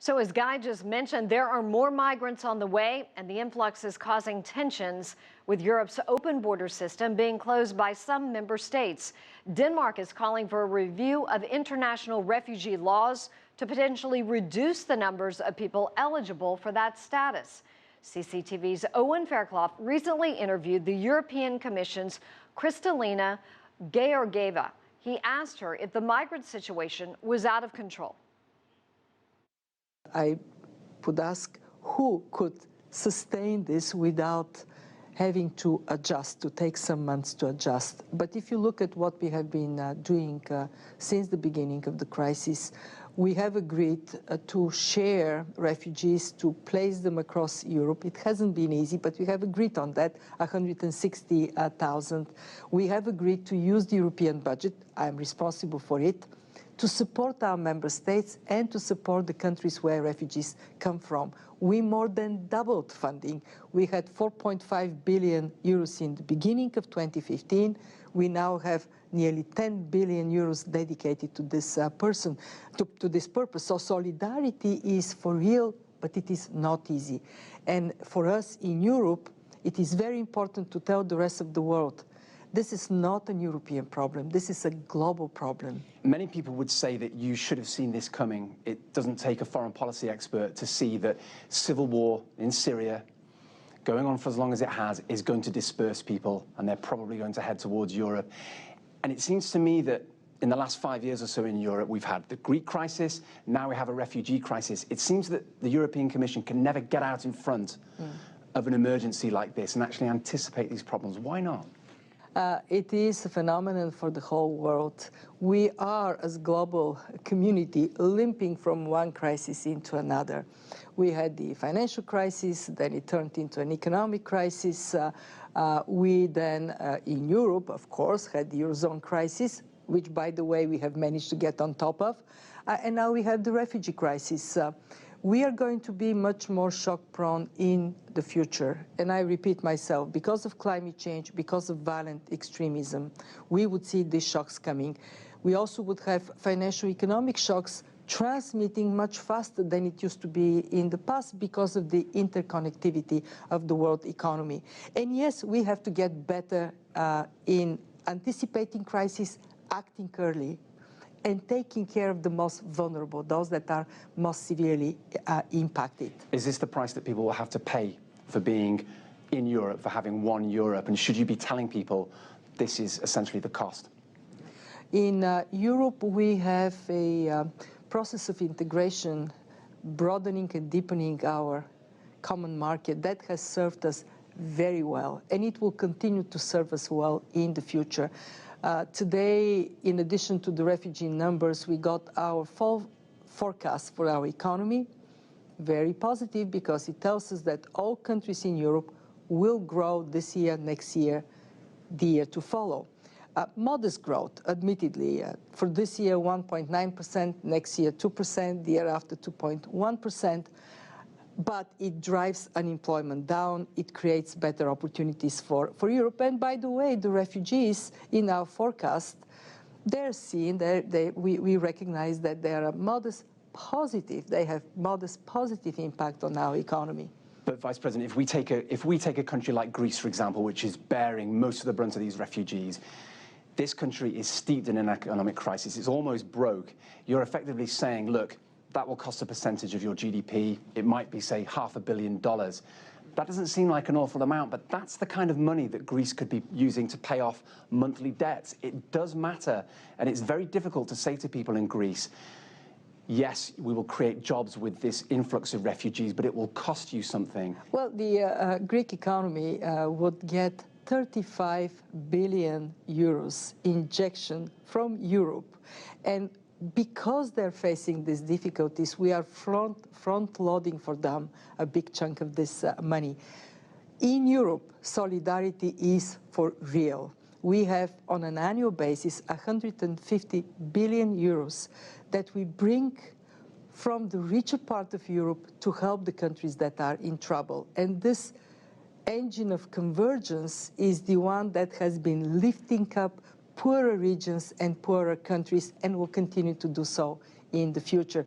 So as Guy just mentioned, there are more migrants on the way, and the influx is causing tensions with Europe's open border system being closed by some member states. Denmark is calling for a review of international refugee laws to potentially reduce the numbers of people eligible for that status. CCTV's Owen Fairclough recently interviewed the European Commission's Kristalina Georgieva. He asked her if the migrant situation was out of control. I would ask who could sustain this without having to adjust, to take some months to adjust. But if you look at what we have been doing since the beginning of the crisis, we have agreed to share refugees, to place them across Europe. It hasn't been easy, but we have agreed on that, 160,000. We have agreed to use the European budget, I'm responsible for it, to support our member states and to support the countries where refugees come from. We more than doubled funding. We had 4.5 billion euros in the beginning of 2015. We now have nearly 10 billion euros dedicated to this to this purpose. So solidarity is for real, but it is not easy. And for us in Europe, it is very important to tell the rest of the world, this is not a European problem. This is a global problem. Many people would say that you should have seen this coming. It doesn't take a foreign policy expert to see that civil war in Syria, going on for as long as it has, is going to disperse people, and they're probably going to head towards Europe. And it seems to me that in the last 5 years or so in Europe, we've had the Greek crisis, now we have a refugee crisis. It seems that the European Commission can never get out in front of an emergency like this and actually anticipate these problems. Why not? It is a phenomenon for the whole world. We are, as a global community, limping from one crisis into another. We had the financial crisis, then it turned into an economic crisis. We then, in Europe, of course, had the Eurozone crisis, which, by the way, we have managed to get on top of. And now we have the refugee crisis. We are going to be much more shock-prone in the future. And I repeat myself, because of climate change, because of violent extremism, we would see these shocks coming. We also would have financial economic shocks transmitting much faster than it used to be in the past because of the interconnectivity of the world economy. And yes, we have to get better in anticipating crises, acting early, and taking care of the most vulnerable, those that are most severely impacted. Is this the price that people will have to pay for being in Europe, for having one Europe? And should you be telling people this is essentially the cost? In Europe, we have a process of integration, broadening and deepening our common market that has served us very well, and it will continue to serve us well in the future. Today, in addition to the refugee numbers, we got our full forecast for our economy, very positive, because it tells us that all countries in Europe will grow this year, next year, the year to follow. Modest growth, admittedly. For this year, 1.9%, next year, 2%, the year after, 2.1%. But it drives unemployment down, it creates better opportunities for Europe. And by the way, the refugees in our forecast, they're seen, we recognize that they are a modest positive, they have modest positive impact on our economy. But Vice President, if we take a country like Greece, for example, which is bearing most of the brunt of these refugees, this country is steeped in an economic crisis, it's almost broke. You're effectively saying, look, that will cost a percentage of your GDP. It might be, say, $500 million. That doesn't seem like an awful amount, but that's the kind of money that Greece could be using to pay off monthly debts. It does matter, and it's very difficult to say to people in Greece, yes, we will create jobs with this influx of refugees, but it will cost you something. Well, the Greek economy would get 35 billion euros injection from Europe, and because they're facing these difficulties, we are front-loading for them a big chunk of this money. In Europe, solidarity is for real. We have, on an annual basis, 150 billion euros that we bring from the richer part of Europe to help the countries that are in trouble. And this engine of convergence is the one that has been lifting up poorer regions and poorer countries, and will continue to do so in the future.